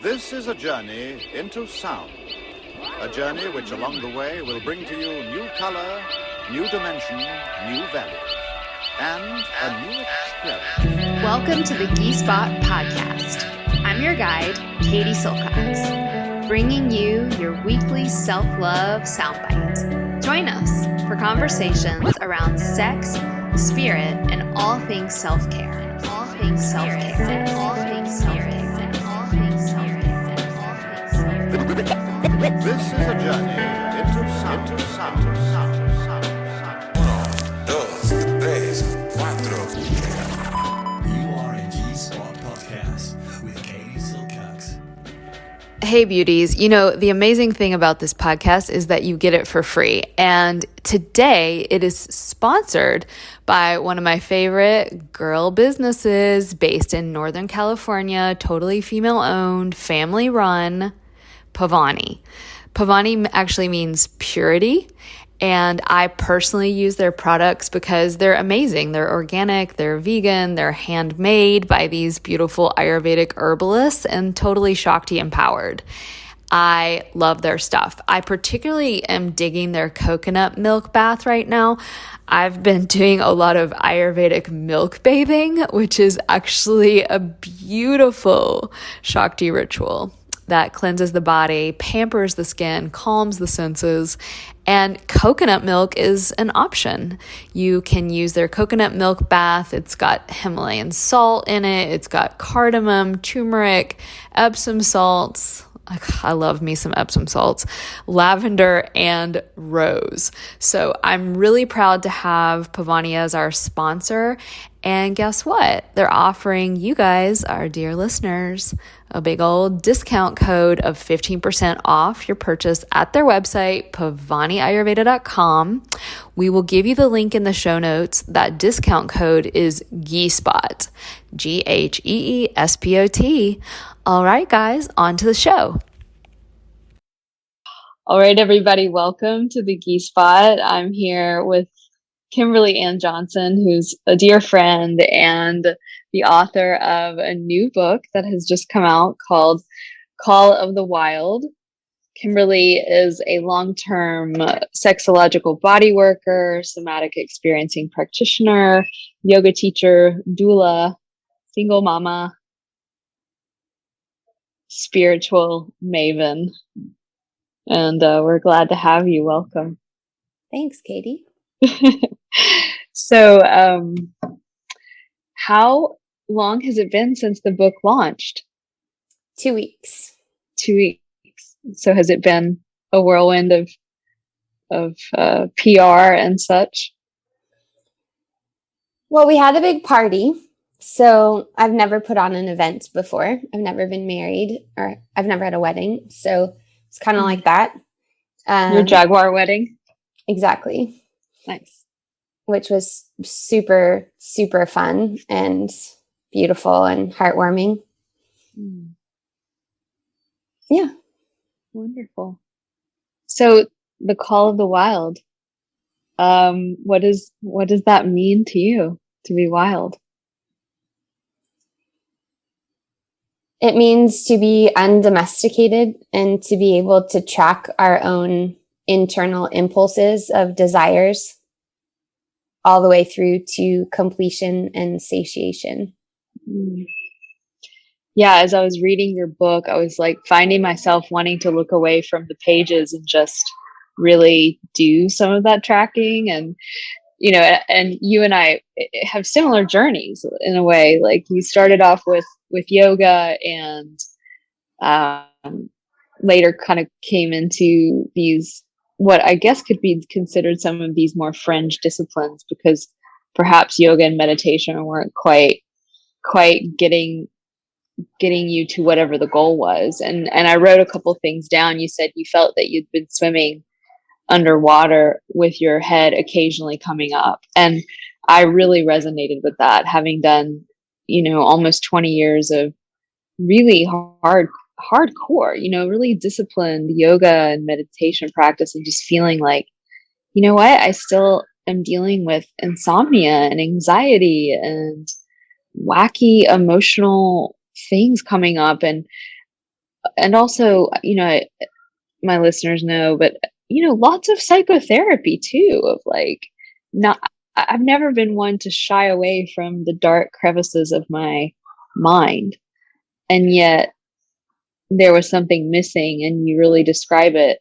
This is a journey into sound. A journey which along the way will bring to you new color, new dimension, new values, and a new experience. Welcome to the G-Spot Podcast. I'm your guide, Katie Silcox, bringing you your weekly self-love soundbite. Join us for conversations around sex, spirit, and all things self-care. All things self-care. All things self-care. This is a journey into sound. Uno, dos, tres, cuatro. You are a G-Spot Podcast with Katie Silcox. Hey beauties, the amazing thing about this podcast is that you get it for free. And today it is sponsored by one of my favorite girl businesses based in Northern California, totally female owned, family run, Pavani. Pavani actually means purity. And I personally use their products because they're amazing. They're organic, they're vegan, they're handmade by these beautiful Ayurvedic herbalists and totally Shakti empowered. I love their stuff. I particularly am digging their coconut milk bath right now. I've been doing a lot of Ayurvedic milk bathing, which is actually a beautiful Shakti ritual that cleanses the body, pampers the skin, calms the senses, and coconut milk is an option. You can use their coconut milk bath. It's got Himalayan salt in it. It's got cardamom, turmeric, Epsom salts. I love me some Epsom salts, lavender, and rose. So I'm really proud to have Pavani as our sponsor. And guess what? They're offering you guys, our dear listeners, a big old discount code of 15% off your purchase at their website, pavaniayurveda.com. We will give you the link in the show notes. That discount code is GHEESPOT, GHEESPOT. All right, guys, on to the show. All right, everybody, welcome to the G-Spot. I'm here with Kimberly Ann Johnson, who's a dear friend and the author of a new book that has just come out called Call of the Wild. Kimberly is a long-term sexological body worker, somatic experiencing practitioner, yoga teacher, doula, single mama, spiritual maven. And we're glad to have you. Welcome. Thanks, Katie. So, how long has it been since the book launched? 2 weeks. 2 weeks. So has it been a whirlwind of PR and such? Well, we had a big party. So I've never put on an event before. I've never been married or I've never had a wedding. So it's kind of like that. Your Jaguar wedding? Exactly. Nice. Which was super, super fun and beautiful and heartwarming. Yeah. Wonderful. So the Call of the Wild, what does that mean to you, to be wild? It means to be undomesticated and to be able to track our own internal impulses of desires all the way through to completion and satiation. Yeah, as I was reading your book, I was like finding myself wanting to look away from the pages and just really do some of that tracking. And, and you and I have similar journeys in a way. Like you started off with yoga and later kind of came into these, what I guess could be considered some of these more fringe disciplines, because perhaps yoga and meditation weren't quite getting you to whatever the goal was. And I wrote a couple things down. You said you felt that you'd been swimming underwater with your head occasionally coming up. And I really resonated with that, having done, almost 20 years of really hardcore, really disciplined yoga and meditation practice, and just feeling like, you know what, I still am dealing with insomnia and anxiety and wacky emotional things coming up, and also, my listeners know, but lots of psychotherapy too, of like, not, I've never been one to shy away from the dark crevices of my mind, and yet there was something missing, and you really describe it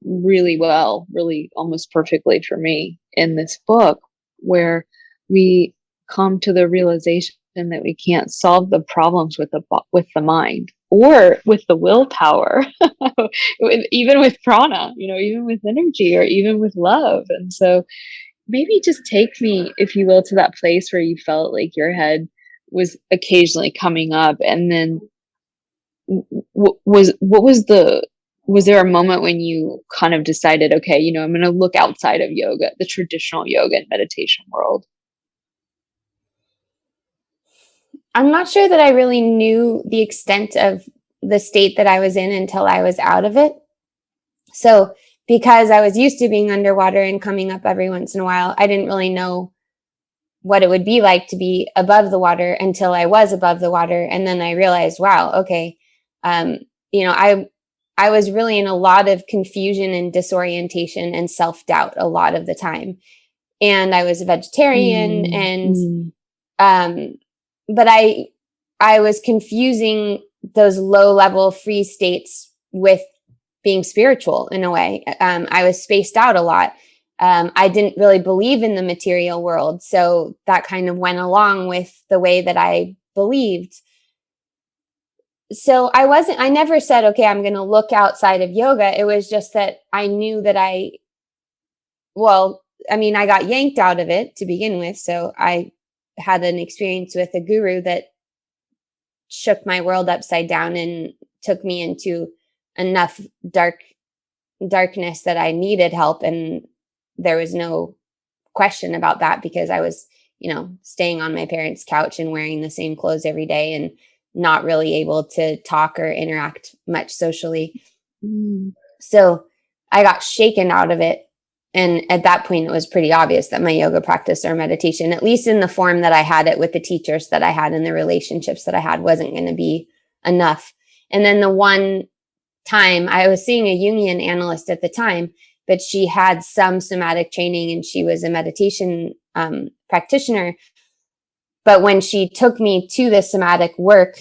really well, really almost perfectly for me in this book, where we come to the realization that we can't solve the problems with the mind or with the willpower, even with prana, even with energy, or even with love. And so maybe just take me, if you will, to that place where you felt like your head was occasionally coming up, and then was there a moment when you kind of decided, okay, I'm going to look outside of yoga, the traditional yoga and meditation world? I'm not sure that I really knew the extent of the state that I was in until I was out of it. So because I was used to being underwater and coming up every once in a while, I didn't really know what it would be like to be above the water until I was above the water. And then I realized, wow, okay, I was really in a lot of confusion and disorientation and self-doubt a lot of the time. And I was a vegetarian, but I was confusing those low-level free states with being spiritual in a way. I was spaced out a lot. I didn't really believe in the material world, so that kind of went along with the way that I believed. So I never said, okay, I'm going to look outside of yoga. It was just that I knew that I got yanked out of it to begin with. So I had an experience with a guru that shook my world upside down and took me into enough darkness that I needed help. And there was no question about that, because I was, staying on my parents' couch and wearing the same clothes every day and not really able to talk or interact much socially. So I got shaken out of it. And at that point, it was pretty obvious that my yoga practice or meditation, at least in the form that I had it with the teachers that I had and the relationships that I had, wasn't going to be enough. And then the one time I was seeing a Jungian analyst at the time, but she had some somatic training and she was a meditation practitioner. But when she took me to the somatic work,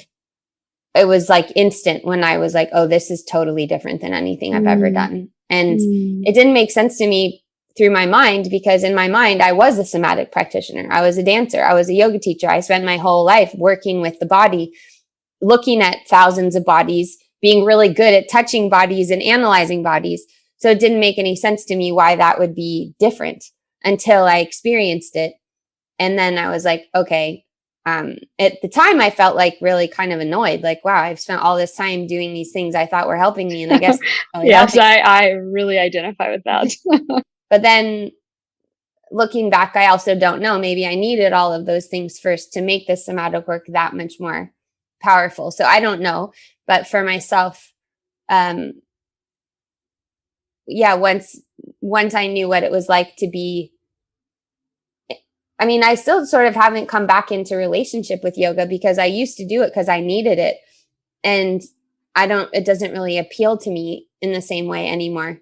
it was like instant when I was like, oh, this is totally different than anything I've ever done. And it didn't make sense to me through my mind, because in my mind, I was a somatic practitioner. I was a dancer. I was a yoga teacher. I spent my whole life working with the body, looking at thousands of bodies, being really good at touching bodies and analyzing bodies. So it didn't make any sense to me why that would be different until I experienced it. And then I was like, okay, at the time I felt like really kind of annoyed, like, wow, I've spent all this time doing these things I thought were helping me. And I guess, yes, I really identify with that. But then looking back, I also don't know, maybe I needed all of those things first to make the somatic work that much more powerful. So I don't know, but for myself, once I knew what it was like to be, I still sort of haven't come back into relationship with yoga, because I used to do it because I needed it. And it doesn't really appeal to me in the same way anymore.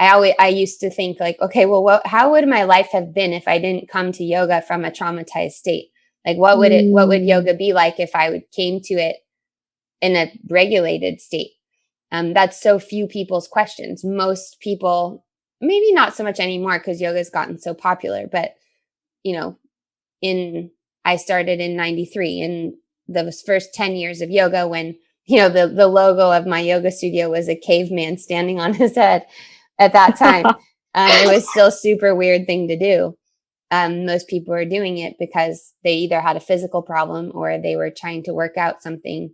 I used to think like, okay, well, how would my life have been if I didn't come to yoga from a traumatized state? Like, what would yoga be like if I came to it in a regulated state? That's so few people's questions. Most people, maybe not so much anymore because yoga has gotten so popular, but I started in 93, and those first 10 years of yoga, when, the logo of my yoga studio was a caveman standing on his head at that time. It was still a super weird thing to do. Most people were doing it because they either had a physical problem or they were trying to work out something.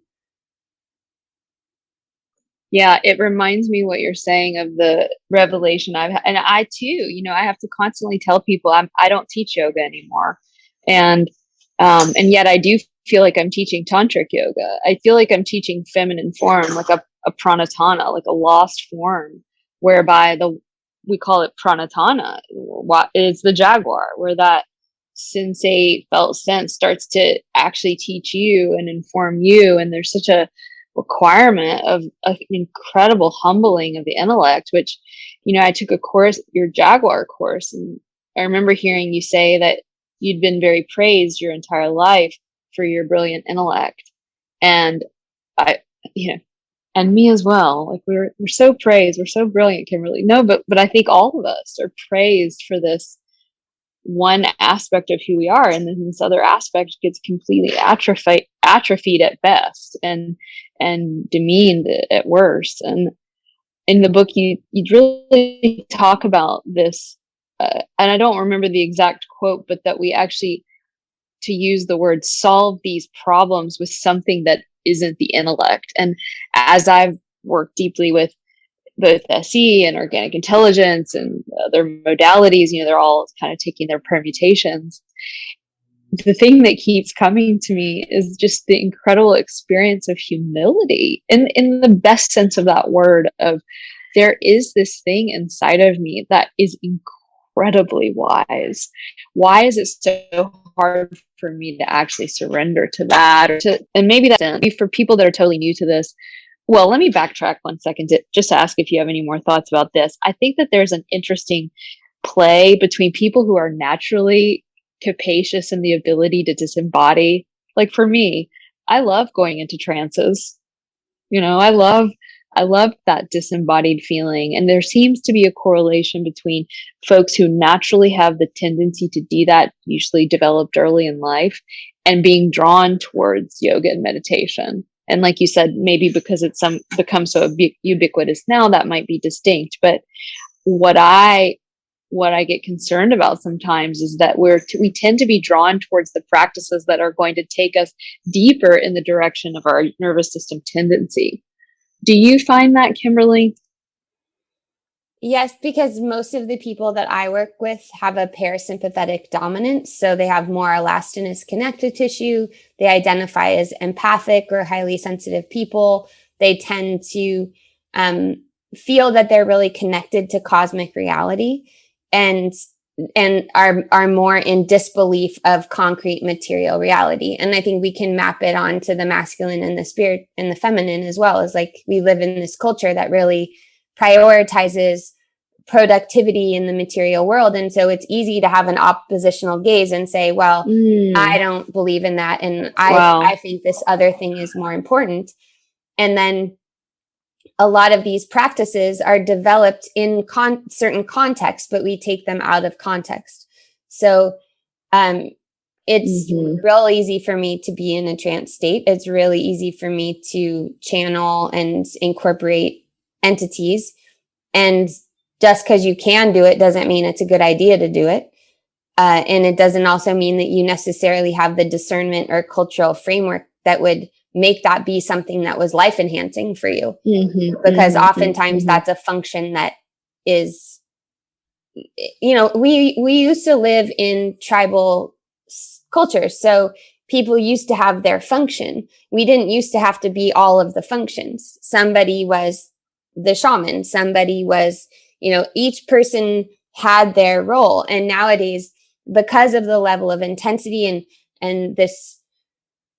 Yeah, it reminds me what you're saying of the revelation I've had. And I too, I have to constantly tell people I don't teach yoga anymore. And yet I do feel like I'm teaching tantric yoga. I feel like I'm teaching feminine form, like a pranatana, like a lost form, whereby we call it pranatana. It's the jaguar, where that sensate, felt sense starts to actually teach you and inform you. And there's such a requirement of an incredible humbling of the intellect, which, I took a course, your Jaguar course, and I remember hearing you say that you'd been very praised your entire life for your brilliant intellect. And I, and me as well. Like we're so praised. We're so brilliant, Kimberly. No, but I think all of us are praised for this one aspect of who we are, and then this other aspect gets completely atrophied at best, and demeaned at worst. And in the book, you really talk about this, and I don't remember the exact quote, but that we actually, to use the word, solve these problems with something that isn't the intellect. And as I've worked deeply with both SE and organic intelligence and other modalities, they're all kind of taking their permutations. The thing that keeps coming to me is just the incredible experience of humility, in the best sense of that word, of there is this thing inside of me that is incredibly wise. Why is it so hard for me to actually surrender to that? And maybe that's for people that are totally new to this. Well, let me backtrack 1 second to just ask if you have any more thoughts about this. I think that there's an interesting play between people who are naturally capacious in the ability to disembody. Like for me, I love going into trances. I love that disembodied feeling. And there seems to be a correlation between folks who naturally have the tendency to do that, usually developed early in life, and being drawn towards yoga and meditation. And like you said, maybe because it's become so ubiquitous now, that might be distinct. But what I get concerned about sometimes is that we tend to be drawn towards the practices that are going to take us deeper in the direction of our nervous system tendency. Do you find that, Kimberly? Yes, because most of the people that I work with have a parasympathetic dominance. So they have more elastinous connective tissue. They identify as empathic or highly sensitive people. They tend to feel that they're really connected to cosmic reality, and are more in disbelief of concrete material reality. And I think we can map it onto the masculine and the spirit and the feminine as well. As like we live in this culture that really prioritizes productivity in the material world. And so it's easy to have an oppositional gaze and say, well, I don't believe in that. And I think this other thing is more important. And then a lot of these practices are developed in certain contexts, but we take them out of context. So it's real easy for me to be in a trance state. It's really easy for me to channel and incorporate entities. And just because you can do it doesn't mean it's a good idea to do it. And it doesn't also mean that you necessarily have the discernment or cultural framework that would make that be something that was life enhancing for you. Because oftentimes that's a function that is, we used to live in tribal cultures. So people used to have their function. We didn't used to have to be all of the functions. Somebody was the shaman. Somebody was, each person had their role. And nowadays, because of the level of intensity and this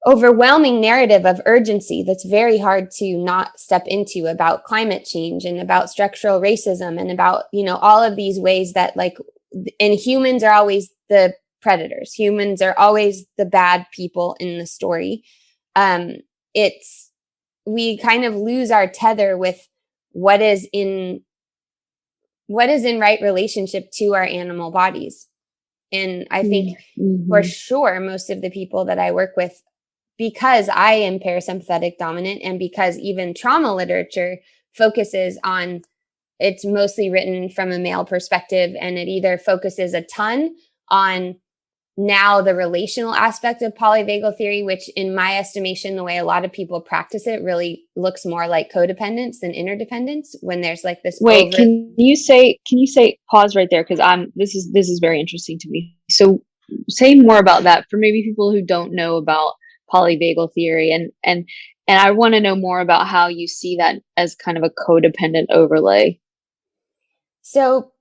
overwhelming narrative of urgency that's very hard to not step into, about climate change and about structural racism and about, all of these ways that and humans are always the predators. Humans are always the bad people in the story. We kind of lose our tether with what is in right relationship to our animal bodies. And I think for sure, most of the people that I work with, because I am parasympathetic dominant, and because even trauma literature focuses on, it's mostly written from a male perspective, and it either focuses a ton on now the relational aspect of polyvagal theory, which in my estimation, the way a lot of people practice it really looks more like codependence than interdependence, when there's like this. Wait, can you say, pause right there? Cause this is very interesting to me. So say more about that for maybe people who don't know about polyvagal theory, and I want to know more about how you see that as kind of a codependent overlay. So,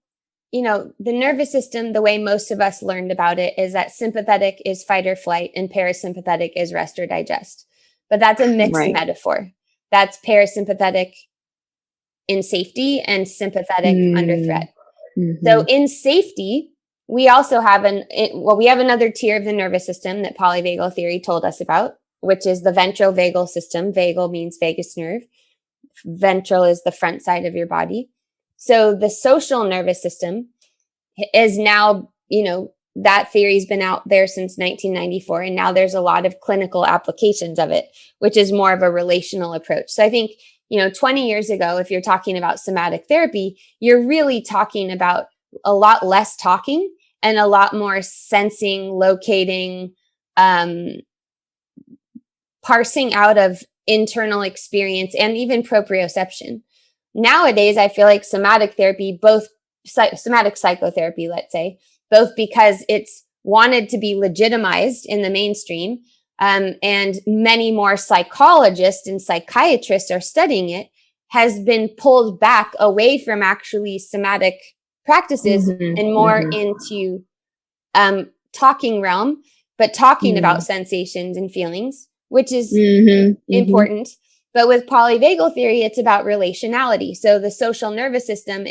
the nervous system, the way most of us learned about it is that sympathetic is fight or flight and parasympathetic is rest or digest. But that's a mixed metaphor. That's parasympathetic in safety and sympathetic under threat. So in safety, we also have we have another tier of the nervous system that polyvagal theory told us about, which is the ventrovagal system. Vagal means vagus nerve. Ventral is the front side of your body. So the social nervous system is now, that theory's been out there since 1994. And now there's a lot of clinical applications of it, which is more of a relational approach. So I think, 20 years ago, if you're talking about somatic therapy, you're really talking about a lot less talking and a lot more sensing, locating, parsing out of internal experience and even proprioception. Nowadays, I feel like somatic therapy, both somatic psychotherapy, let's say, both because it's wanted to be legitimized in the mainstream, and many more psychologists and psychiatrists are studying it, has been pulled back away from actually somatic practices and more into talking realm, but talking about sensations and feelings, which is important. But with polyvagal theory, it's about relationality. So the social nervous system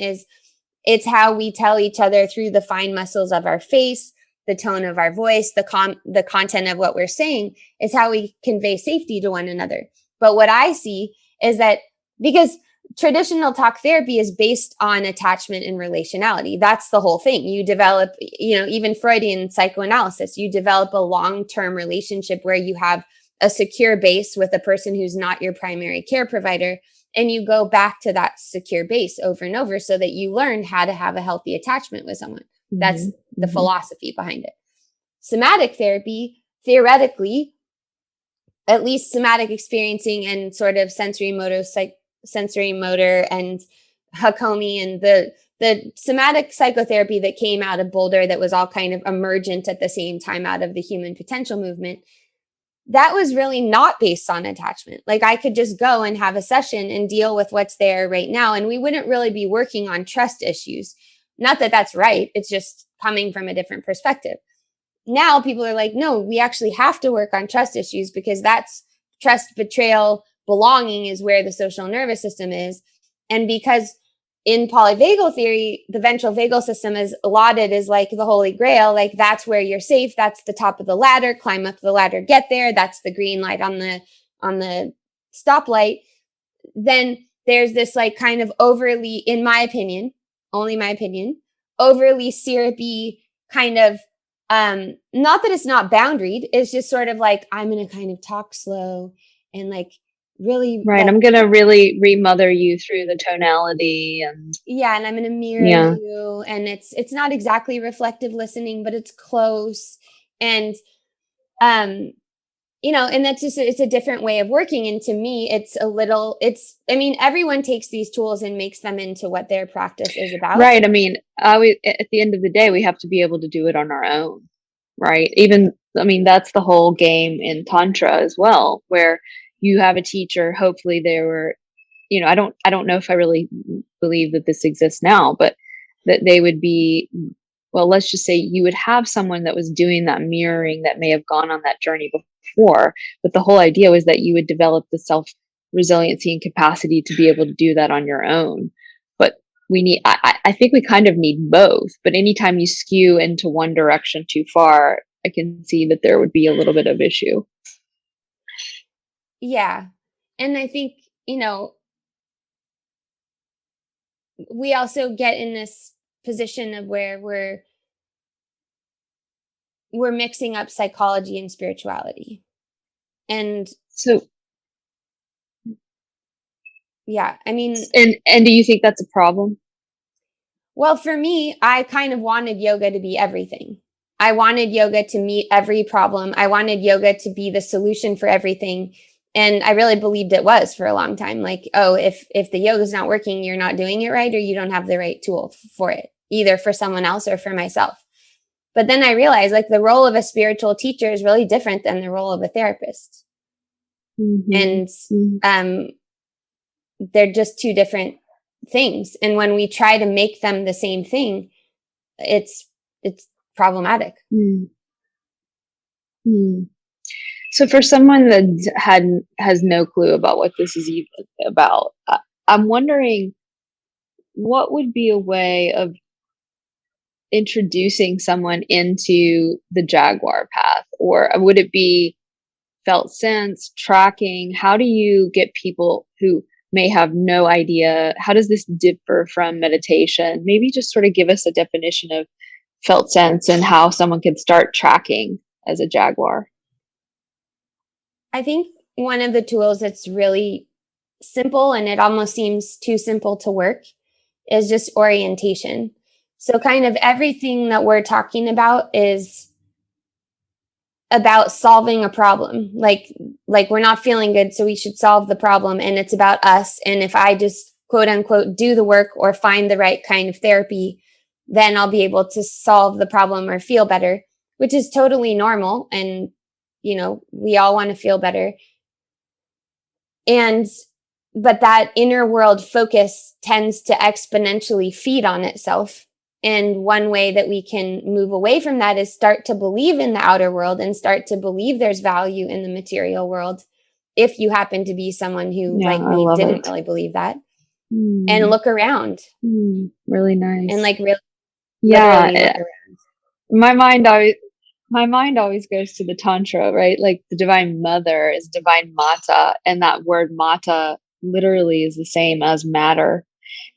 it's how we tell each other through the fine muscles of our face, the tone of our voice, the content of what we're saying is how we convey safety to one another. But what I see is that because traditional talk therapy is based on attachment and relationality, that's the whole thing. You develop, even Freudian psychoanalysis, you develop a long-term relationship where you have a secure base with a person who's not your primary care provider. And you go back to that secure base over and over so that you learn how to have a healthy attachment with someone. That's the philosophy behind it. Somatic therapy, theoretically, at least somatic experiencing and sort of sensory motor and Hakomi and the somatic psychotherapy that came out of Boulder that was all kind of emergent at the same time out of the human potential movement, that was really not based on attachment. Like I could just go and have a session and deal with what's there right now. And we wouldn't really be working on trust issues. Not that that's right. It's just coming from a different perspective. Now people are like, no, we actually have to work on trust issues because that's trust, betrayal, belonging is where the social nervous system is. And because in polyvagal theory, the ventral vagal system is lauded as like the holy grail. Like that's where you're safe. That's the top of the ladder. Climb up the ladder, get there. That's the green light on the stoplight. Then there's this like kind of overly, in my opinion, only my opinion, overly syrupy kind of, not that it's not boundaried. It's just sort of like, I'm going to kind of talk slow and like, really right. I'm gonna really remother you through the tonality and and I'm gonna mirror you, and it's not exactly reflective listening, but it's close, and and that's just it's a different way of working. And to me, everyone takes these tools and makes them into what their practice is about. Right. I mean, at the end of the day, we have to be able to do it on our own, right? That's the whole game in Tantra as well, where you have a teacher, hopefully they were, I don't know if I really believe that this exists now, but that they would be, well, let's just say you would have someone that was doing that mirroring that may have gone on that journey before. But the whole idea was that you would develop the self-resiliency and capacity to be able to do that on your own. But I think we kind of need both. But anytime you skew into one direction too far, I can see that there would be a little bit of issue. Yeah. And I think, we also get in this position of where we're mixing up psychology and spirituality. And so, yeah, and do you think that's a problem? Well, for me, I kind of wanted yoga to be everything. I wanted yoga to meet every problem. I wanted yoga to be the solution for everything. And I really believed it was for a long time. Like, oh, if the yoga's not working, you're not doing it right, or you don't have the right tool for it, either for someone else or for myself. But then I realized like the role of a spiritual teacher is really different than the role of a therapist. And they're just two different things. And when we try to make them the same thing, it's problematic. So for someone that has no clue about what this is even about, I'm wondering what would be a way of introducing someone into the Jaguar path, or would it be felt sense, tracking? How do you get people who may have no idea, how does this differ from meditation? Maybe just sort of give us a definition of felt sense and how someone could start tracking as a Jaguar. I think one of the tools that's really simple, and it almost seems too simple to work, is just orientation. So kind of everything that we're talking about is about solving a problem. Like we're not feeling good, so we should solve the problem, and it's about us. And if I just quote unquote do the work or find the right kind of therapy, then I'll be able to solve the problem or feel better, which is totally normal. And, you know, we all want to feel better. But that inner world focus tends to exponentially feed on itself. And one way that we can move away from that is start to believe in the outer world and start to believe there's value in the material world. If you happen to be someone who, like me, didn't really believe that, and look around. Really nice. And like really, yeah, look around. My mind always goes to the Tantra, right? Like the Divine Mother is Divine Mata, and that word Mata literally is the same as matter.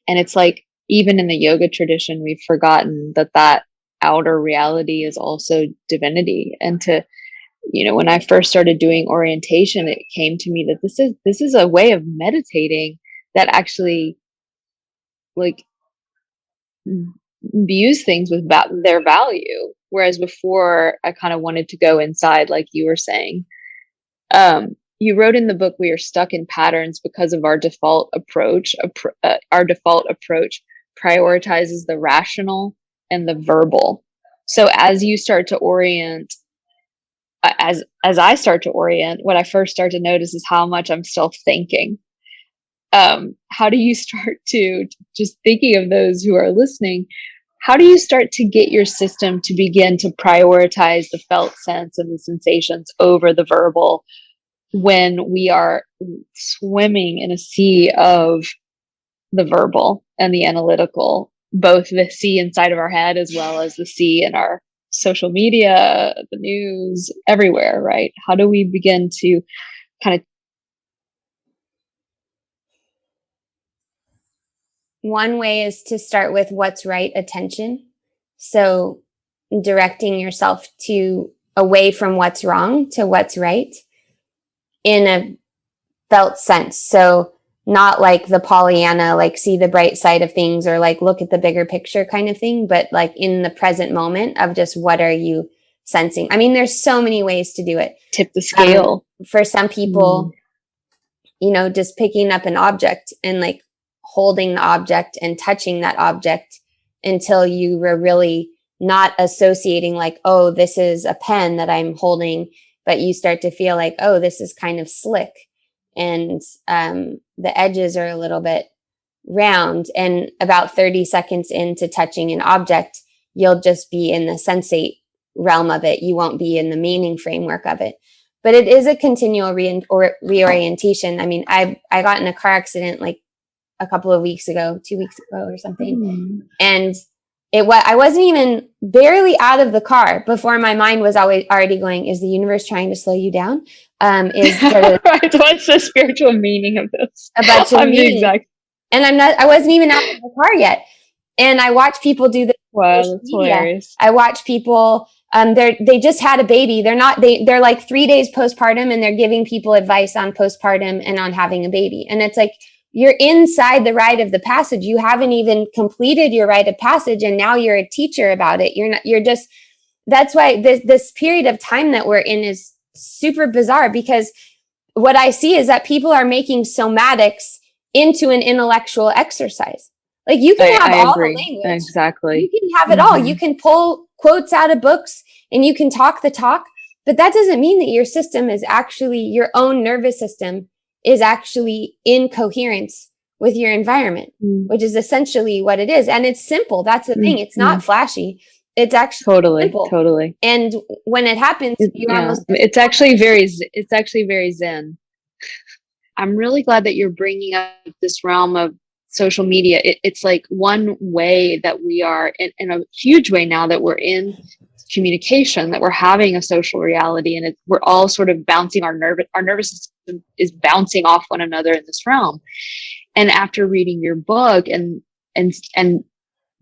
And it's like, even in the yoga tradition, we've forgotten that outer reality is also divinity. And to, you know, when I first started doing orientation, it came to me that this is a way of meditating that actually like views things with their value. Whereas before I kind of wanted to go inside, like you were saying. You wrote in the book, we are stuck in patterns because of our default approach. Our default approach prioritizes the rational and the verbal. So as you start to orient, as I start to orient, what I first start to notice is how much I'm still thinking. How do you start to, just thinking of those who are listening, how do you start to get your system to begin to prioritize the felt sense and the sensations over the verbal when we are swimming in a sea of the verbal and the analytical, both the sea inside of our head as well as the sea in our social media, the news, everywhere, right? How do we begin to kind of... One way is to start with what's right attention. So directing yourself to away from what's wrong to what's right in a felt sense. So not like the Pollyanna, like see the bright side of things or like look at the bigger picture kind of thing, but like in the present moment of just what are you sensing? I mean, there's so many ways to do it. Tip the scale. For some people, you know, just picking up an object and like holding the object and touching that object until you were really not associating like, oh, this is a pen that I'm holding, but you start to feel like, oh, this is kind of slick. And the edges are a little bit round. And about 30 seconds into touching an object, you'll just be in the sensate realm of it. You won't be in the meaning framework of it. But it is a continual reorientation. I mean, I got in a car accident like a couple of weeks ago, 2 weeks ago or something. And I wasn't even barely out of the car before my mind was already going, is the universe trying to slow you down? Right. What's the spiritual meaning of this? A bunch of meaning. And I wasn't even out of the car yet. And I watch people do this. Wow, that's hilarious. I watch people, they just had a baby. They're like 3 days postpartum and they're giving people advice on postpartum and on having a baby. And it's like, you're inside the rite of the passage. You haven't even completed your rite of passage. And now you're a teacher about it. That's why this period of time that we're in is super bizarre, because what I see is that people are making somatics into an intellectual exercise. Like you can have all the language. Exactly. You can have it all. You can pull quotes out of books and you can talk the talk, but that doesn't mean that your system is actually, your own nervous system is actually in coherence with your environment, which is essentially what it is. And it's simple. That's the thing. It's not flashy. It's actually simple. Totally. And when it happens, it's actually very zen. I'm really glad that you're bringing up this realm of social media. It's like one way that we are in a huge way now that we're in communication, that we're having a social reality, and we're all sort of bouncing our nervous system is bouncing off one another in this realm. And after reading your book and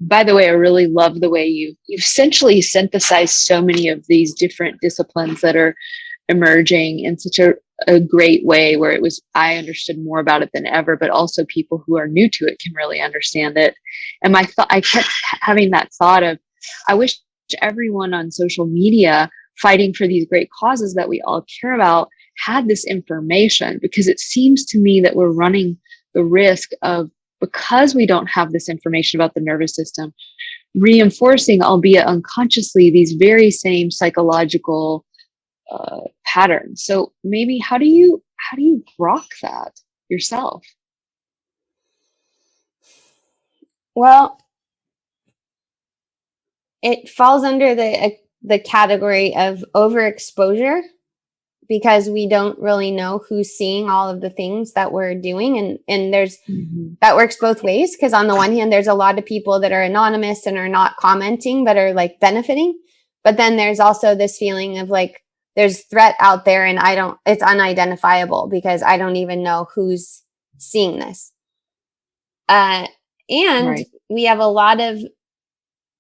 by the way, I really love the way you've essentially synthesized so many of these different disciplines that are emerging in such a great way, where I understood more about it than ever, but also people who are new to it can really understand it. And I kept having that thought of, I wish everyone on social media fighting for these great causes that we all care about had this information, because it seems to me that we're running the risk of, because we don't have this information about the nervous system, reinforcing, albeit unconsciously, these very same psychological patterns. So maybe how do you rock that yourself? Well, it falls under the category of overexposure, because we don't really know who's seeing all of the things that we're doing. And there's, that works both ways. Because on the one hand, there's a lot of people that are anonymous and are not commenting, but are like benefiting. But then there's also this feeling of like, there's threat out there and it's unidentifiable, because I don't even know who's seeing this. And right. We have a lot of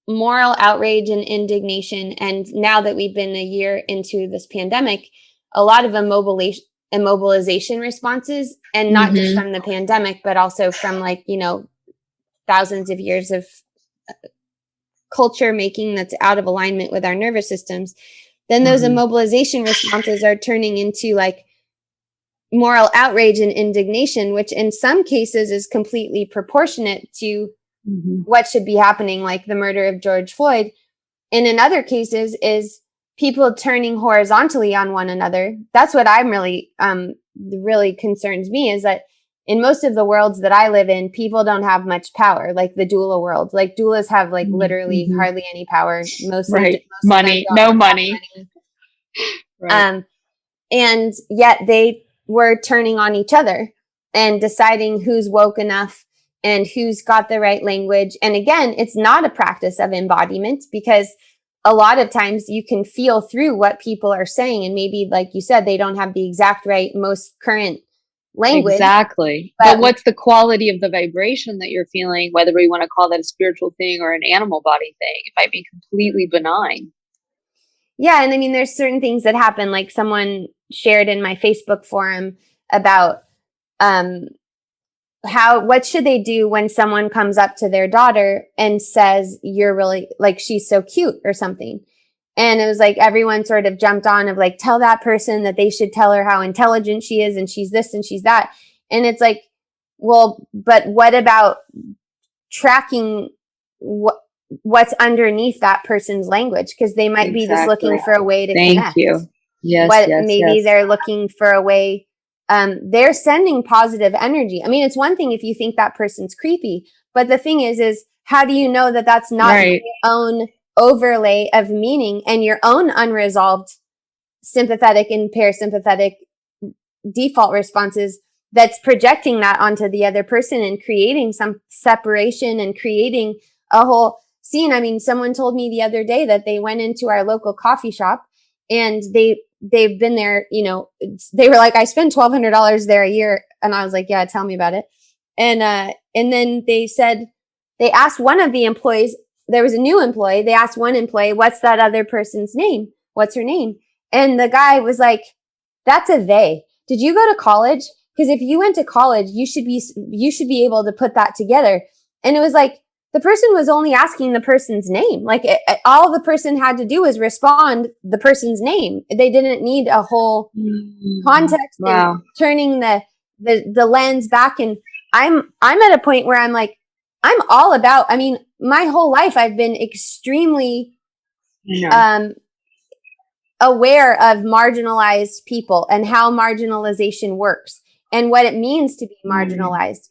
moral outrage and indignation. And now that we've been a year into this pandemic, a lot of immobilization responses, and not just from the pandemic, but also from thousands of years of culture making that's out of alignment with our nervous systems. Then those immobilization responses are turning into like moral outrage and indignation, which in some cases is completely proportionate to what should be happening, like the murder of George Floyd. And in other cases is people turning horizontally on one another. That's what I'm really concerns me, is that in most of the worlds that I live in, people don't have much power, like the doula world. Like doulas have like literally hardly any power. Most money, no money. Right. And yet they were turning on each other and deciding who's woke enough and who's got the right language. And again, it's not a practice of embodiment, because a lot of times you can feel through what people are saying. And maybe, like you said, they don't have the exact right, most current language. Exactly. But what's the quality of the vibration that you're feeling, whether we want to call that a spiritual thing or an animal body thing? It might be completely benign. Yeah. And I mean, there's certain things that happen, like someone shared in my Facebook forum about what should they do when someone comes up to their daughter and says, you're really, like, she's so cute or something. And it was like, everyone sort of jumped on of like, tell that person that they should tell her how intelligent she is and she's this and she's that. And it's like, well, but what about tracking what's underneath that person's language? Because they might be just looking for a way to connect. Thank you. Yes. Maybe they're looking for a way. They're sending positive energy. I mean, it's one thing if you think that person's creepy, but the thing is how do you know that that's not your own overlay of meaning and your own unresolved sympathetic and parasympathetic default responses that's projecting that onto the other person and creating some separation and creating a whole scene. I mean, someone told me the other day that they went into our local coffee shop and they've been there, they were like, I spend $1,200 there a year. And I was like, yeah, tell me about it. And then they asked one of the employees, there was a new employee. They asked one employee, what's that other person's name? What's her name? And the guy was like, that's a they. Did you go to college? Because if you went to college, you should be able to put that together. And it was like, the person was only asking the person's name. Like all the person had to do was respond the person's name. They didn't need a whole context. Wow. And turning the lens back. And I'm at a point where I'm like, I'm all about, I mean, my whole life I've been extremely aware of marginalized people and how marginalization works and what it means to be marginalized.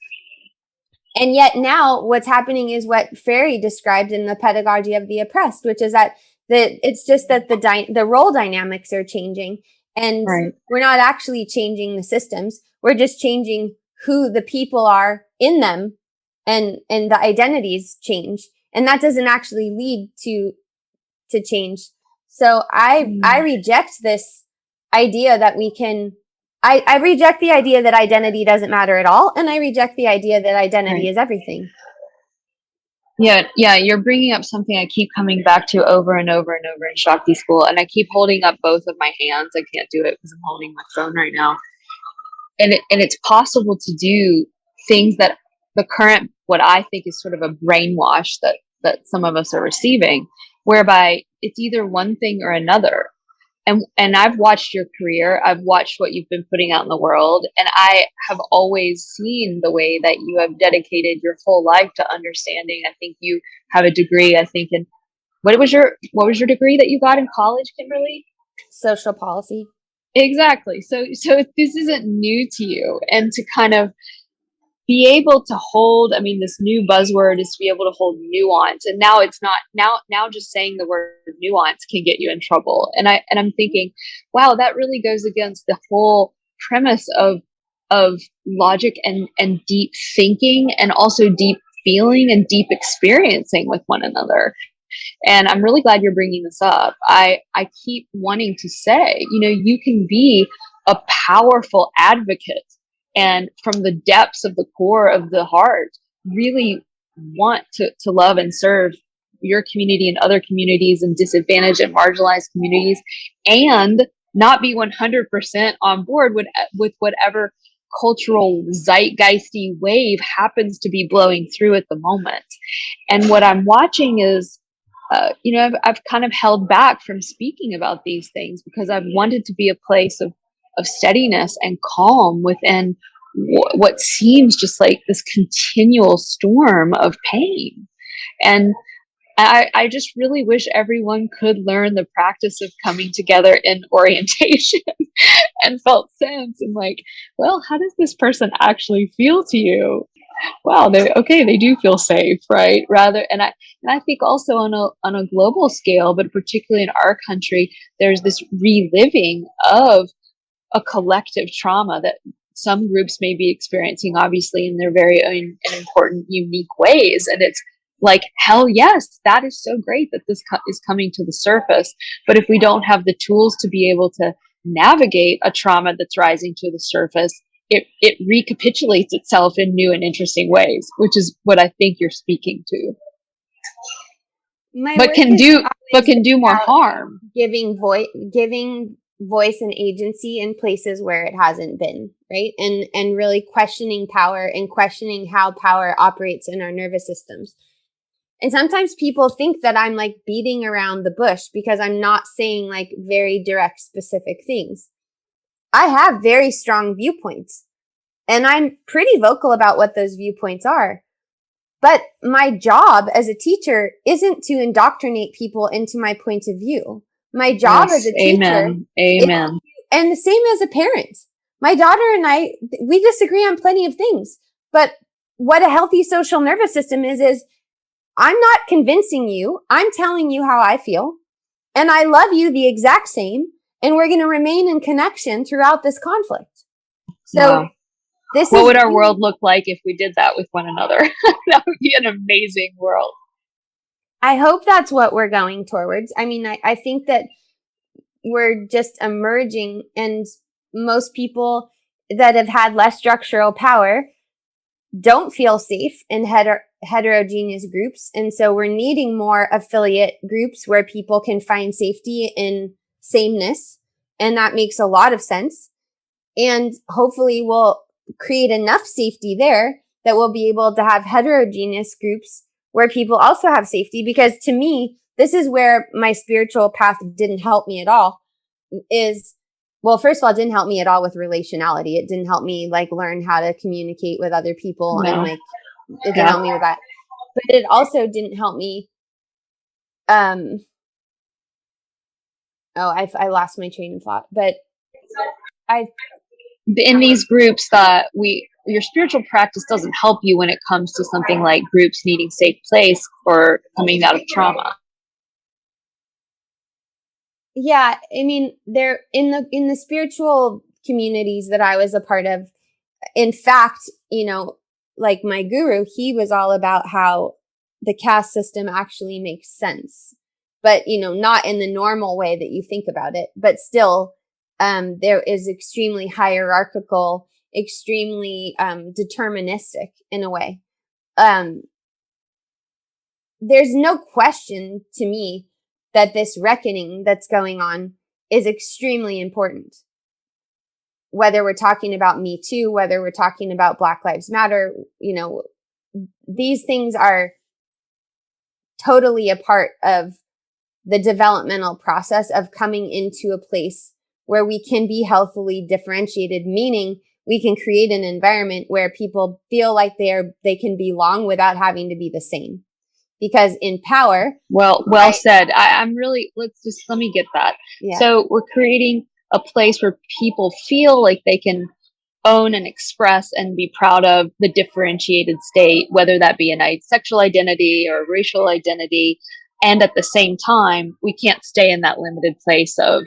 And yet now what's happening is what Ferry described in the pedagogy of the oppressed, which is that it's just that the role dynamics are changing, and we're not actually changing the systems. We're just changing who the people are in them, and the identities change. And that doesn't actually lead to change. So I reject this idea that we can, I reject the idea that identity doesn't matter at all. And I reject the idea that identity is everything. Yeah, you're bringing up something I keep coming back to over and over and over in Shakti school, and I keep holding up both of my hands. I can't do it because I'm holding my phone right now. And it's possible to do things that the current, what I think is sort of a brainwash that some of us are receiving, whereby it's either one thing or another. And I've watched your career. I've watched what you've been putting out in the world. And I have always seen the way that you have dedicated your whole life to understanding. I think you have a degree, I think, in what was your degree that you got in college, Kimberly? Social policy. Exactly. So this isn't new to you. And to kind of be able to hold, I mean, this new buzzword is to be able to hold nuance. And now it's not, now just saying the word nuance can get you in trouble. And I'm thinking, wow, that really goes against the whole premise of logic and deep thinking, and also deep feeling and deep experiencing with one another. And I'm really glad you're bringing this up. I keep wanting to say, you can be a powerful advocate, and from the depths of the core of the heart, really want to love and serve your community and other communities and disadvantaged and marginalized communities, and not be 100% on board with whatever cultural zeitgeisty wave happens to be blowing through at the moment. And what I'm watching is, I've kind of held back from speaking about these things because I've wanted to be a place of steadiness and calm within what seems just like this continual storm of pain. And I just really wish everyone could learn the practice of coming together in orientation and felt sense, and like, well, how does this person actually feel to you? Wow, they do feel safe, right? And I think also on a global scale, but particularly in our country, there's this reliving of a collective trauma that some groups may be experiencing, obviously, in their very own and important, unique ways. And it's like, hell yes, that is so great that this is coming to the surface. But if we don't have the tools to be able to navigate a trauma that's rising to the surface, it recapitulates itself in new and interesting ways, which is what I think you're speaking to. But can do more harm. Giving voice and agency in places where it hasn't been, right? And really questioning power and questioning how power operates in our nervous systems. And sometimes people think that I'm like beating around the bush because I'm not saying like very direct, specific things. I have very strong viewpoints, and I'm pretty vocal about what those viewpoints are. But my job as a teacher isn't to indoctrinate people into my point of view. My job as a teacher, Amen. And the same as a parent. My daughter and I, we disagree on plenty of things. But what a healthy social nervous system is I'm not convincing you. I'm telling you how I feel. And I love you the exact same. And we're going to remain in connection throughout this conflict. So wow. What would our world look like if we did that with one another? That would be an amazing world. I hope that's what we're going towards. I mean, I think that we're just emerging, and most people that have had less structural power don't feel safe in heterogeneous groups. And so we're needing more affiliate groups where people can find safety in sameness. And that makes a lot of sense. And hopefully we'll create enough safety there that we'll be able to have heterogeneous groups where people also have safety. Because to me, this is where my spiritual path didn't help me at all. Well, first of all, it didn't help me at all with relationality. It didn't help me like learn how to communicate with other people. No. And like, it didn't help me with that. But it also didn't help me. I lost my train of thought, but in these groups that we your spiritual practice doesn't help you when it comes to something like groups needing safe place or coming out of trauma. Yeah, I mean, there in the spiritual communities that I was a part of, in fact, like my guru, he was all about how the caste system actually makes sense, but not in the normal way that you think about it, but still, there is extremely hierarchical, extremely deterministic in a way. There's no question to me that this reckoning that's going on is extremely important. Whether we're talking about Me Too, whether we're talking about Black Lives Matter, these things are totally a part of the developmental process of coming into a place where we can be healthily differentiated, meaning we can create an environment where people feel like they can belong without having to be the same. Because in power. Well said. I'm really, let me get that. Yeah. So we're creating a place where people feel like they can own and express and be proud of the differentiated state, whether that be a sexual identity or racial identity. And at the same time, we can't stay in that limited place of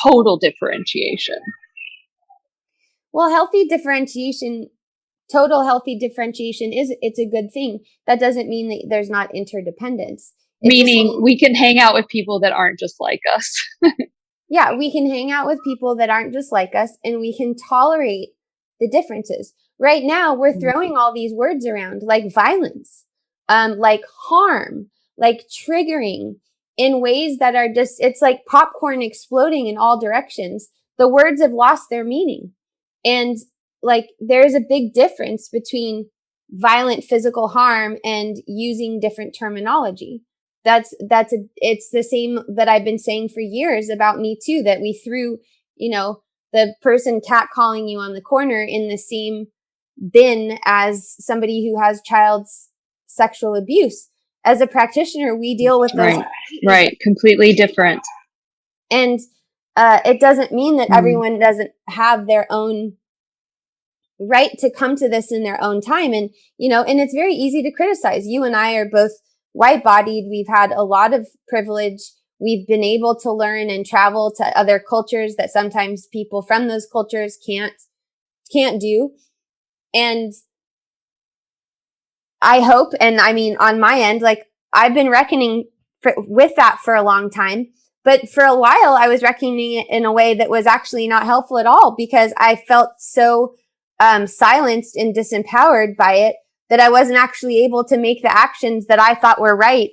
total differentiation. Well, total healthy differentiation it's a good thing. That doesn't mean that there's not interdependence. Meaning we can hang out with people that aren't just like us. Yeah, we can hang out with people that aren't just like us, and we can tolerate the differences. Right now, we're throwing all these words around like violence, like harm, like triggering in ways that are just, it's like popcorn exploding in all directions. The words have lost their meaning. And like, there's a big difference between violent physical harm and using different terminology. It's the same that I've been saying for years about Me Too, that we threw, the person catcalling you on the corner in the same bin as somebody who has child's sexual abuse. As a practitioner, we deal with those. Right. Completely different. And it doesn't mean that everyone doesn't have their own right to come to this in their own time. And, and it's very easy to criticize. You and I are both white-bodied. We've had a lot of privilege. We've been able to learn and travel to other cultures that sometimes people from those cultures can't do. And I hope, and I mean, on my end, like, I've been reckoning with that for a long time. But for a while, I was reckoning it in a way that was actually not helpful at all, because I felt so silenced and disempowered by it that I wasn't actually able to make the actions that I thought were right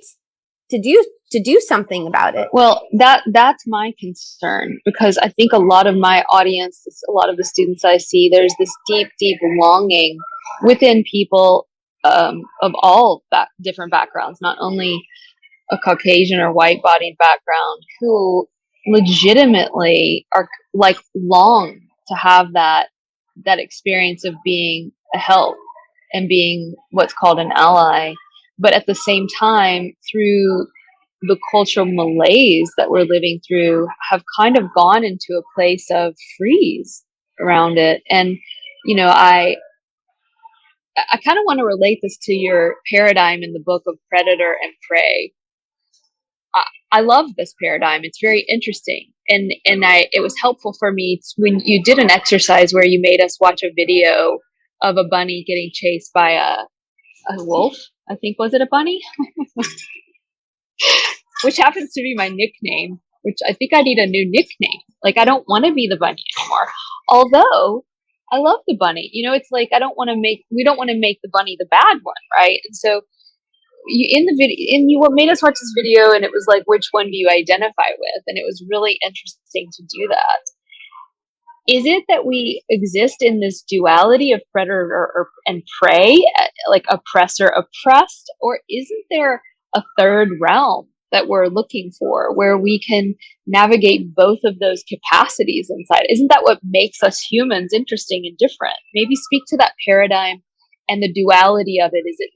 to do something about it. Well, that's my concern, because I think a lot of my audience, a lot of the students I see, there's this deep, deep longing within people of all different backgrounds, not only a Caucasian or white-bodied background, who legitimately are like long to have that experience of being a help and being what's called an ally. But at the same time, through the cultural malaise that we're living through, have kind of gone into a place of freeze around it. And, I kind of want to relate this to your paradigm in the book of predator and prey. I love this paradigm. It's very interesting. And it was helpful for me when you did an exercise where you made us watch a video of a bunny getting chased by a wolf. I think, was it a bunny? Which happens to be my nickname, which I think I need a new nickname. Like, I don't want to be the bunny anymore. Although I love the bunny. It's like, we don't want to make the bunny the bad one, right? And so you made us watch this video, and it was like, which one do you identify with? And it was really interesting to do that. Is it that we exist in this duality of predator and prey, like oppressor, oppressed, or isn't there a third realm that we're looking for, where we can navigate both of those capacities inside? Isn't that what makes us humans interesting and different? Maybe speak to that paradigm and the duality of it. Is it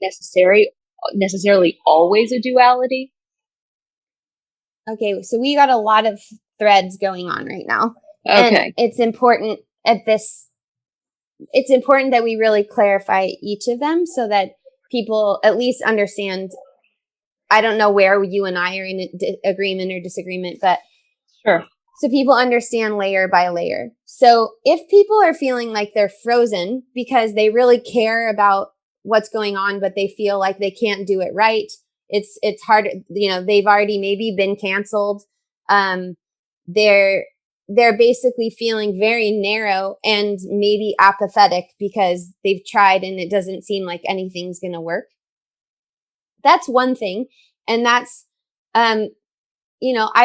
necessarily always a duality? Okay, so we got a lot of threads going on right now. Okay. And it's important at this it's important that we really clarify each of them so that people at least understand. I don't know where you and I are in agreement or disagreement, but Sure. so people understand layer by layer. So if people are feeling like they're frozen because they really care about what's going on, but they feel like they can't do it right, it's hard. They've already maybe been canceled. They're basically feeling very narrow and maybe apathetic because they've tried and it doesn't seem like anything's going to work. That's one thing. And that's, I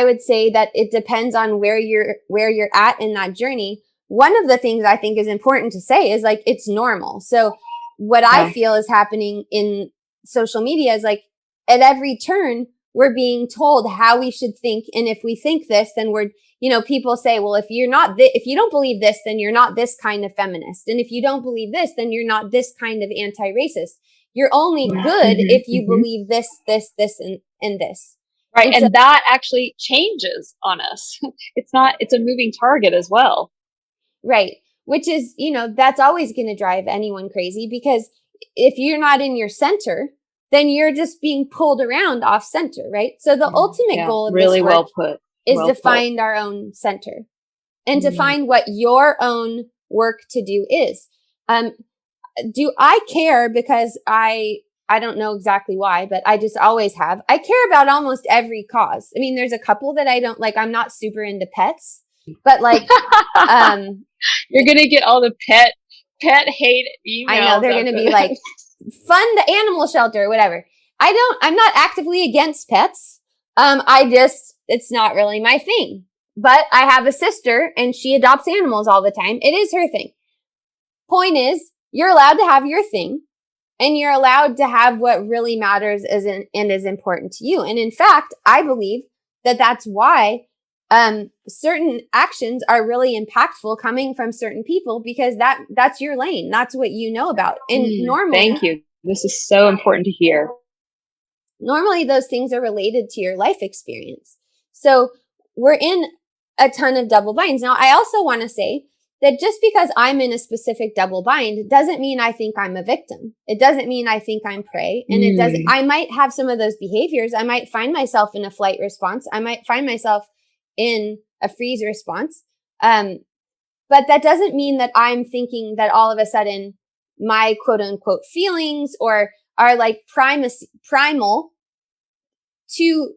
would say that it depends on where you're at in that journey. One of the things I think is important to say is like, it's normal. So what I feel is happening in social media is like at every turn, we're being told how we should think. And if we think this, then people say, well, if you don't believe this, then you're not this kind of feminist. And if you don't believe this, then you're not this kind of anti-racist. You're only good if you believe this, and this. Right. And that actually changes on us. It's a moving target as well. Right. Which is, that's always going to drive anyone crazy, because if you're not in your center, then you're just being pulled around off center. Right. So the ultimate goal of really this work is well to find our own center and to find what your own work to do is. Do I care? Because I don't know exactly why, but I just always have. I care about almost every cause. I mean, there's a couple that I don't like. I'm not super into pets, but like, you're going to get all the pet hate emails. I know they're going to be like, fund the animal shelter, whatever. I'm not actively against pets. It's not really my thing, but I have a sister and she adopts animals all the time. It is her thing. Point is, you're allowed to have your thing. And you're allowed to have what really matters and is important to you. And in fact, I believe that that's why certain actions are really impactful coming from certain people, because that's your lane. That's what you know about. And normally, thank you. This is so important to hear. Normally, those things are related to your life experience. So we're in a ton of double binds. Now, I also want to say that just because I'm in a specific double bind doesn't mean I think I'm a victim. It doesn't mean I think I'm prey. And I might have some of those behaviors. I might find myself in a flight response. I might find myself in a freeze response. But that doesn't mean that I'm thinking that all of a sudden my quote unquote feelings are like primal to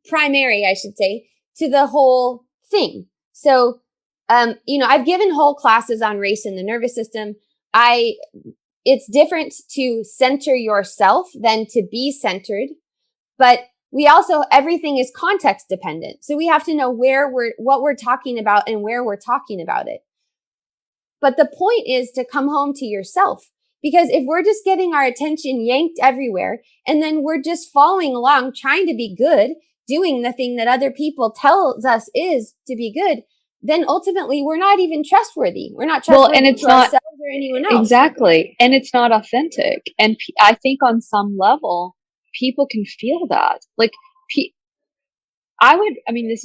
primary, I should say, to the whole thing. So, I've given whole classes on race in the nervous system. It's different to center yourself than to be centered, but everything is context dependent. So we have to know what we're talking about and where we're talking about it. But the point is to come home to yourself, because if we're just getting our attention yanked everywhere and then we're just following along, trying to be good, doing the thing that other people tells us is to be good, then ultimately we're not even trustworthy. We're not trustworthy to ourselves or anyone else. Exactly. And it's not authentic. And I think on some level, people can feel that. Like, this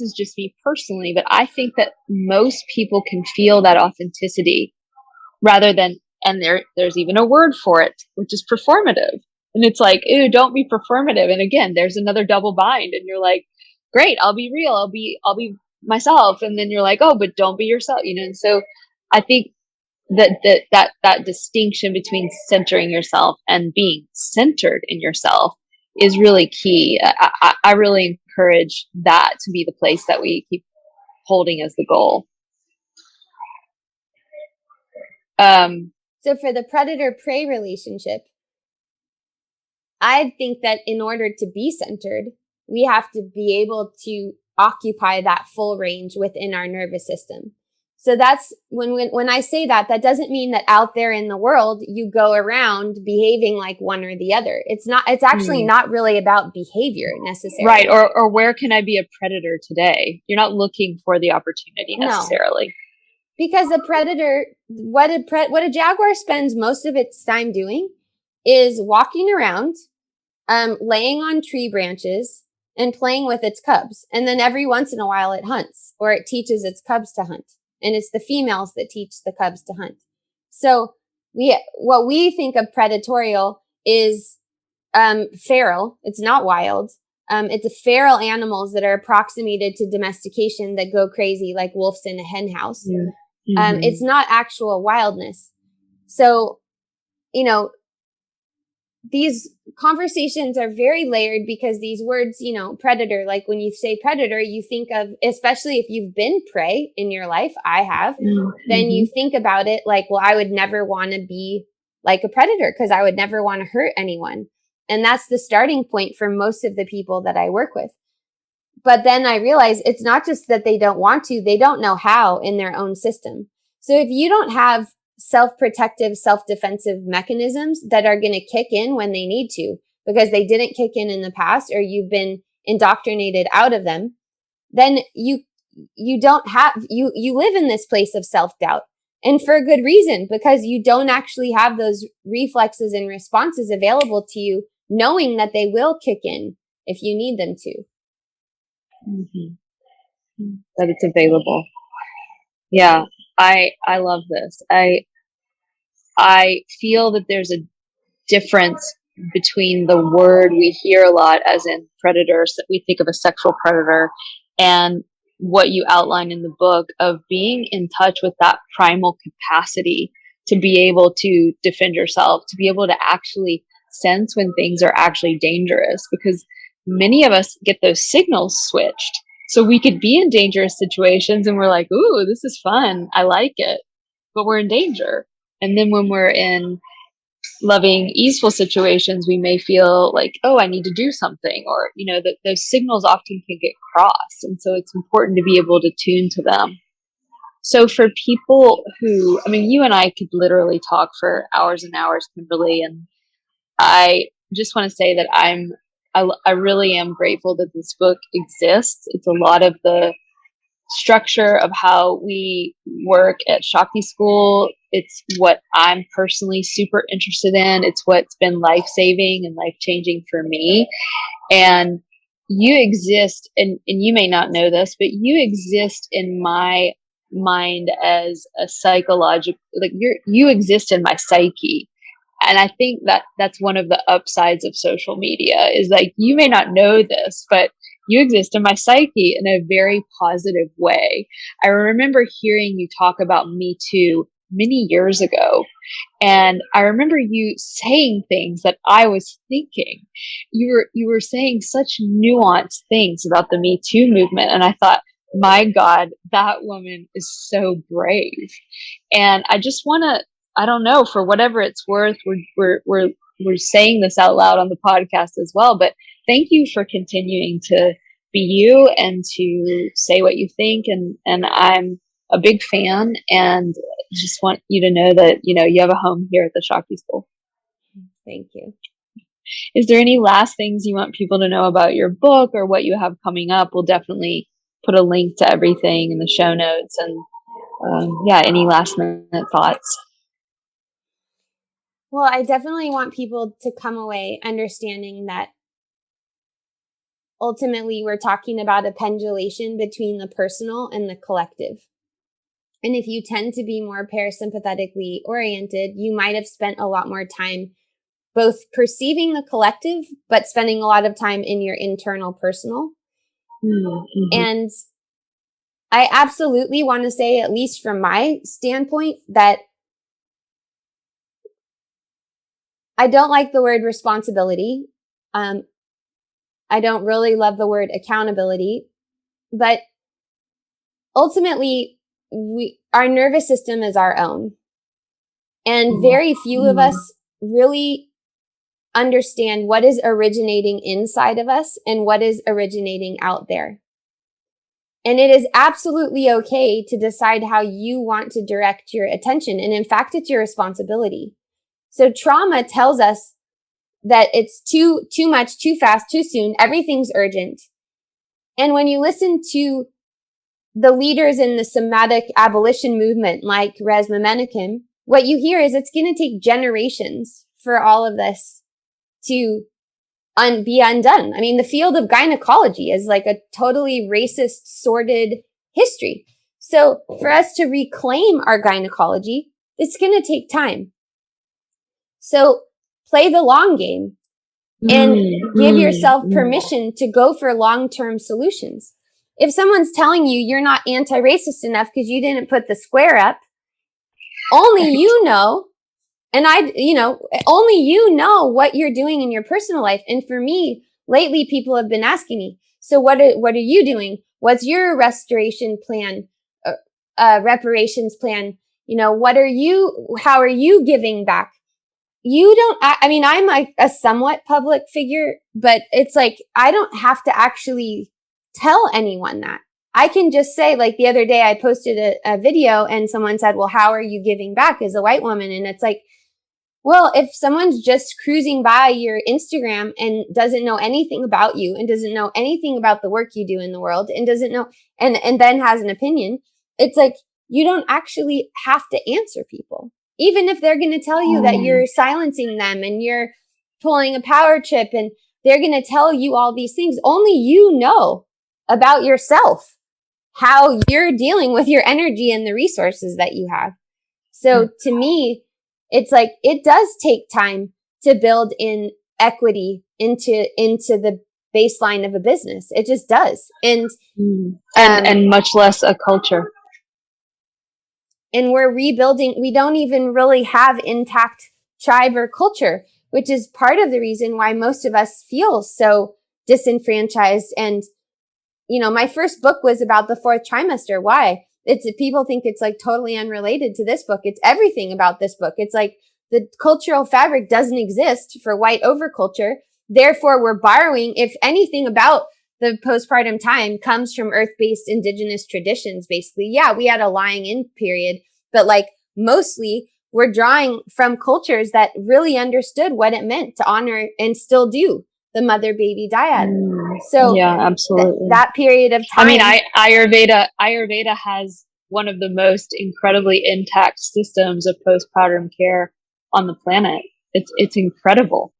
is just me personally, but I think that most people can feel that authenticity rather than, and there's even a word for it, which is performative. And it's like, ew, don't be performative. And again, there's another double bind and you're like, great, I'll be real. I'll be myself. And then you're like, oh, but don't be yourself, And so I think that distinction between centering yourself and being centered in yourself is really key. I really encourage that to be the place that we keep holding as the goal. So for the predator-prey relationship, I think that in order to be centered, we have to be able to occupy that full range within our nervous system. So that's when I say that doesn't mean that out there in the world, you go around behaving like one or the other. It's actually not really about behavior necessarily. Right. Or where can I be a predator today? You're not looking for the opportunity necessarily. No. Because a predator, what a jaguar spends most of its time doing is walking around, laying on tree branches and playing with its cubs. And then every once in a while it hunts, or it teaches its cubs to hunt. And it's the females that teach the cubs to hunt. So what we think of predatorial is feral. It's not wild. It's feral animals that are approximated to domestication that go crazy like wolves in a hen house. Mm-hmm. It's not actual wildness. So, you know, these conversations are very layered because these words, you know, predator, like when you say predator, you think of, especially if you've been prey in your life, I have, then you think about it like, well, I would never want to be like a predator because I would never want to hurt anyone. And that's the starting point for most of the people that I work with. But then I realize it's not just that they don't want to, they don't know how in their own system. So if you don't have self-protective, self-defensive mechanisms that are going to kick in when they need to, because they didn't kick in the past, or you've been indoctrinated out of them, then you don't have, you live in this place of self-doubt. And for a good reason, because you don't actually have those reflexes and responses available to you, knowing that they will kick in if you need them to. That it's available. Yeah, I love this. I feel that there's a difference between the word we hear a lot, as in predators, that we think of a sexual predator, and what you outline in the book of being in touch with that primal capacity to be able to defend yourself, to be able to actually sense when things are actually dangerous, because many of us get those signals switched. So we could be in dangerous situations and we're like, ooh, this is fun. I like it. But we're in danger. And then when we're in loving, easeful situations, we may feel like, oh, I need to do something, or, you know, that those signals often can get crossed. And so it's important to be able to tune to them. So for people who, I mean, you and I could literally talk for hours and hours, Kimberly, and I just want to say that I really am grateful that this book exists. It's a lot of the structure of how we work at Shakti School. It's what I'm personally super interested in. It's what's been life-saving and life-changing for me. And you exist, and you may not know this, but you exist in my mind as a psychological, like you exist in my psyche. And I think that that's one of the upsides of social media, is like, you may not know this, but you exist in my psyche in a very positive way. I remember hearing you talk about Me Too many years ago. And I remember you saying things that I was thinking. You were saying such nuanced things about the Me Too movement. And I thought, my God, that woman is so brave. And I just want to, I don't know, for whatever it's worth, we're saying this out loud on the podcast as well, but thank you for continuing to be you and to say what you think. And I'm a big fan, and just want you to know that, you know, you have a home here at the Shakti School. Thank you. Is there any last things you want people to know about your book or what you have coming up? We'll definitely put a link to everything in the show notes. And any last minute thoughts? Well, I definitely want people to come away understanding that ultimately we're talking about a pendulation between the personal and the collective. And if you tend to be more parasympathetically oriented, you might have spent a lot more time both perceiving the collective, but spending a lot of time in your internal personal. Mm-hmm. And I absolutely want to say, at least from my standpoint, that I don't like the word responsibility. I don't really love the word accountability, but ultimately our nervous system is our own. And very few of us really understand what is originating inside of us and what is originating out there. And it is absolutely okay to decide how you want to direct your attention. And in fact, it's your responsibility. So trauma tells us that it's too much, too fast, too soon. Everything's urgent. And when you listen to the leaders in the somatic abolition movement, like Resmaa Menakem, what you hear is it's going to take generations for all of this to be undone. I mean, the field of gynecology is like a totally racist, sordid history. So for us to reclaim our gynecology, It's going to take time. So play the long game and give yourself permission to go for long-term solutions. If someone's telling you you're not anti-racist enough because you didn't put the square up, only you know, and only you know what you're doing in your personal life. And for me, lately, people have been asking me, so what are you doing? What's your restoration plan, reparations plan? How are you giving back? I'm like a somewhat public figure, but it's like, I don't have to actually tell anyone that. I can just say, like the other day I posted a video and someone said, well, how are you giving back as a white woman? And it's like, well, if someone's just cruising by your Instagram and doesn't know anything about you and doesn't know anything about the work you do in the world and doesn't know, and then has an opinion, it's like, you don't actually have to answer people. Even if they're going to tell you that you're silencing them and you're pulling a power trip and they're going to tell you all these things, only you know about yourself, how you're dealing with your energy and the resources that you have. So to me, it's like, it does take time to build in equity into the baseline of a business. It just does. And much less a culture. And we're rebuilding. We don't even really have intact tribe or culture, which is part of the reason why most of us feel so disenfranchised. And, my first book was about the fourth trimester. Why? People think it's like totally unrelated to this book. It's everything about this book. It's like the cultural fabric doesn't exist for white overculture. Therefore, we're borrowing, if anything about the postpartum time comes from earth-based indigenous traditions, basically. Yeah, we had a lying in period, but like mostly we're drawing from cultures that really understood what it meant to honor and still do the mother-baby dyad. So yeah, absolutely. That period of time. Ayurveda has one of the most incredibly intact systems of postpartum care on the planet. It's incredible.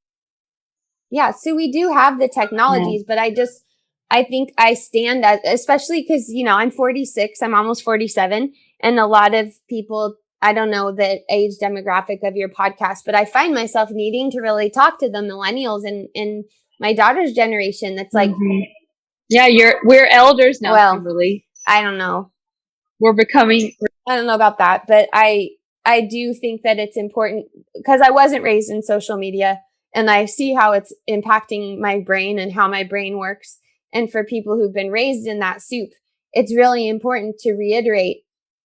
Yeah, so we do have the technologies, but I think I stand as, especially because, I'm 46, I'm almost 47. And a lot of people, I don't know the age demographic of your podcast, but I find myself needing to really talk to the millennials and my daughter's generation. That's like, yeah, we're elders now, well, Kimberly. I don't know. I don't know about that, but I do think that it's important because I wasn't raised in social media and I see how it's impacting my brain and how my brain works. And for people who've been raised in that soup, it's really important to reiterate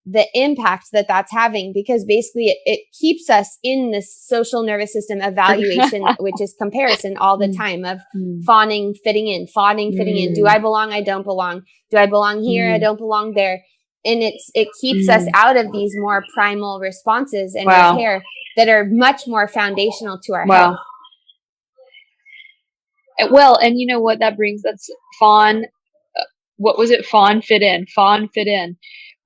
the impact that that's having, because basically it keeps us in this social nervous system evaluation, which is comparison all the time of fawning, fitting in. Do I belong? I don't belong. Do I belong here? I don't belong there. And it keeps us out of these more primal responses and repair that are much more foundational to our health. Well, and you know what that brings? That's fawn. What was it? Fawn fit in.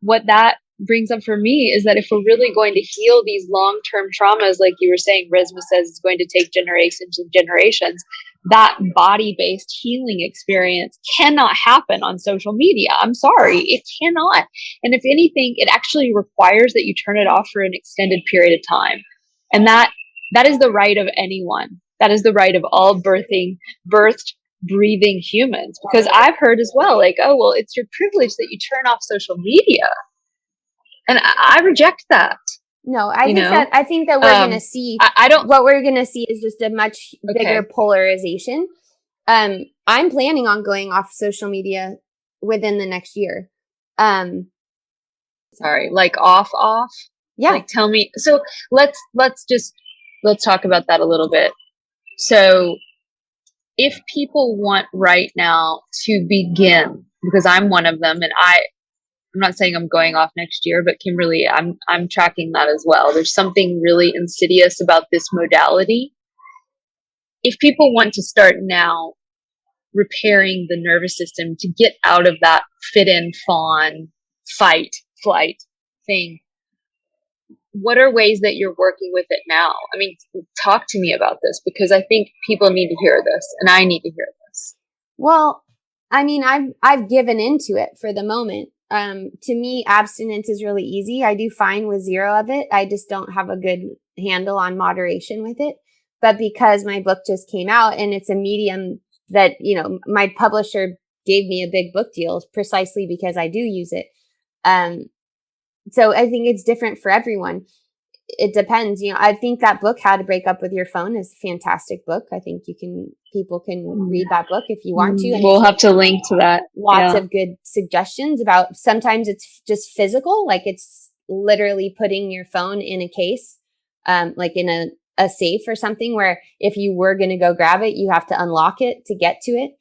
What that brings up for me is that if we're really going to heal these long-term traumas, like you were saying, Risma says it's going to take generations and generations, that body-based healing experience cannot happen on social media. I'm sorry, it cannot. And if anything, it actually requires that you turn it off for an extended period of time. And that is the right of anyone. That is the right of all birthed, breathing humans. Because I've heard as well, like, oh, well, it's your privilege that you turn off social media. And I reject that. No, I think that we're going to see, what we're going to see is just a much bigger polarization. I'm planning on going off social media within the next year. Sorry, like off? Yeah. Like tell me. So let's talk about that a little bit. So if people want right now to begin, because I'm one of them, and I'm not saying I'm going off next year, but Kimberly, I'm tracking that as well. There's something really insidious about this modality. If people want to start now repairing the nervous system to get out of that fit in, fawn, fight, flight thing, what are ways that you're working with it now? I mean, talk to me about this, because I think people need to hear this and I need to hear this. Well, I mean, I've given into it for the moment. To me, abstinence is really easy. I do fine with zero of it. I just don't have a good handle on moderation with it. But because my book just came out and it's a medium that, my publisher gave me a big book deal precisely because I do use it. So I think it's different for everyone. It depends. I think that book, How to Break Up with Your Phone, is a fantastic book. I think people can read that book if you want to. And We'll have to link to that. Lots of good suggestions about, sometimes it's just physical, like it's literally putting your phone in a case, like in a safe or something, where if you were going to go grab it, you have to unlock it to get to it.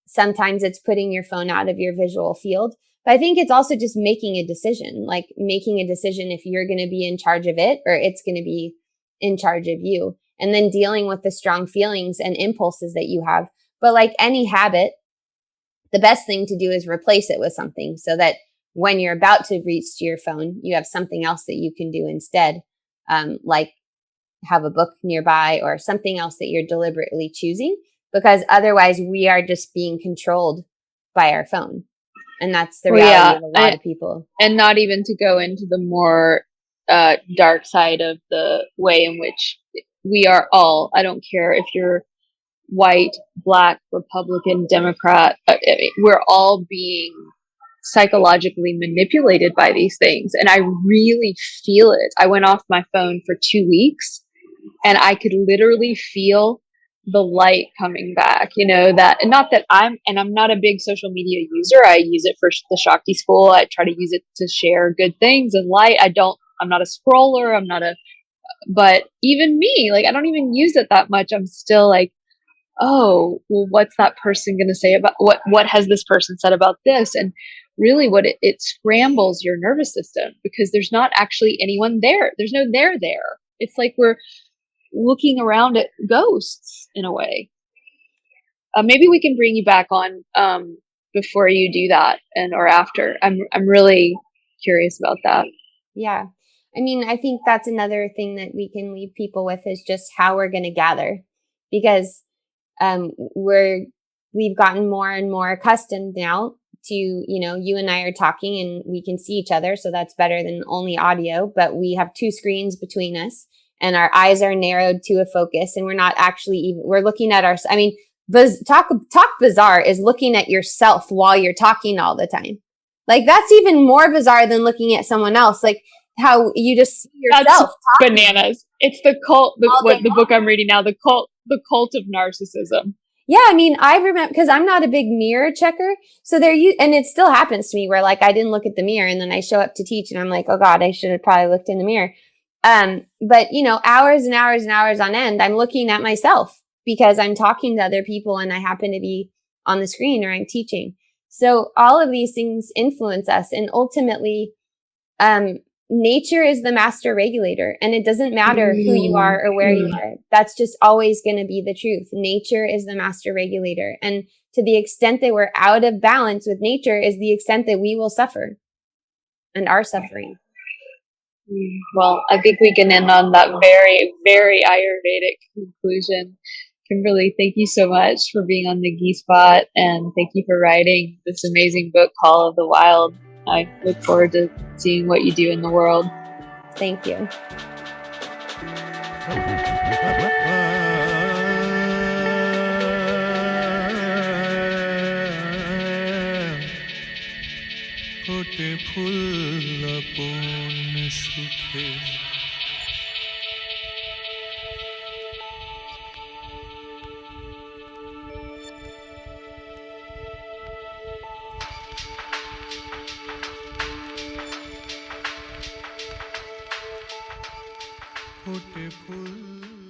Sometimes it's putting your phone out of your visual field. But I think it's also just making a decision if you're going to be in charge of it or it's going to be in charge of you. And then dealing with the strong feelings and impulses that you have. But like any habit, the best thing to do is replace it with something so that when you're about to reach to your phone, you have something else that you can do instead, like have a book nearby or something else that you're deliberately choosing, because otherwise we are just being controlled by our phone. And that's the reality of a lot of people. And not even to go into the more dark side of the way in which we are all, I don't care if you're white, black, Republican, Democrat, we're all being psychologically manipulated by these things. And I really feel it. I went off my phone for 2 weeks and I could literally feel the light coming back, that, and not that I'm not a big social media user. I use it for the Shakti school. I try to use it to share good things and light. I'm not a scroller. But even me, like, I don't even use it that much. I'm still like, oh, well, what's that person going to say about what has this person said about this? And really what it scrambles your nervous system because there's not actually anyone there. There's no there. It's like we're looking around at ghosts in a way. Maybe we can bring you back on before you do that or after. I'm really curious about that. Yeah. I mean, I think that's another thing that we can leave people with is just how we're going to gather, because we've gotten more and more accustomed now to, you and I are talking and we can see each other. So that's better than only audio, but we have two screens between us and our eyes are narrowed to a focus and we're not actually we're looking at talk bizarre is looking at yourself while you're talking all the time. Like that's even more bizarre than looking at someone else. Like how you just see yourself. That's bananas. It's the cult, the book I'm reading now, the cult of narcissism. Yeah, I mean, I remember because I'm not a big mirror checker. So and it still happens to me where like I didn't look at the mirror and then I show up to teach and I'm like, oh God, I should have probably looked in the mirror. But hours and hours and hours on end, I'm looking at myself because I'm talking to other people and I happen to be on the screen or I'm teaching. So all of these things influence us. And ultimately, nature is the master regulator, and it doesn't matter who you are or where you are. That's just always going to be the truth. Nature is the master regulator. And to the extent that we're out of balance with nature is the extent that we will suffer and are suffering. Well, I think we can end on that very, very Ayurvedic conclusion. Kimberly, thank you so much for being on the Ghee Spot, and thank you for writing this amazing book, Call of the Wild. I look forward to seeing what you do in the world. Thank you. फूटे फूल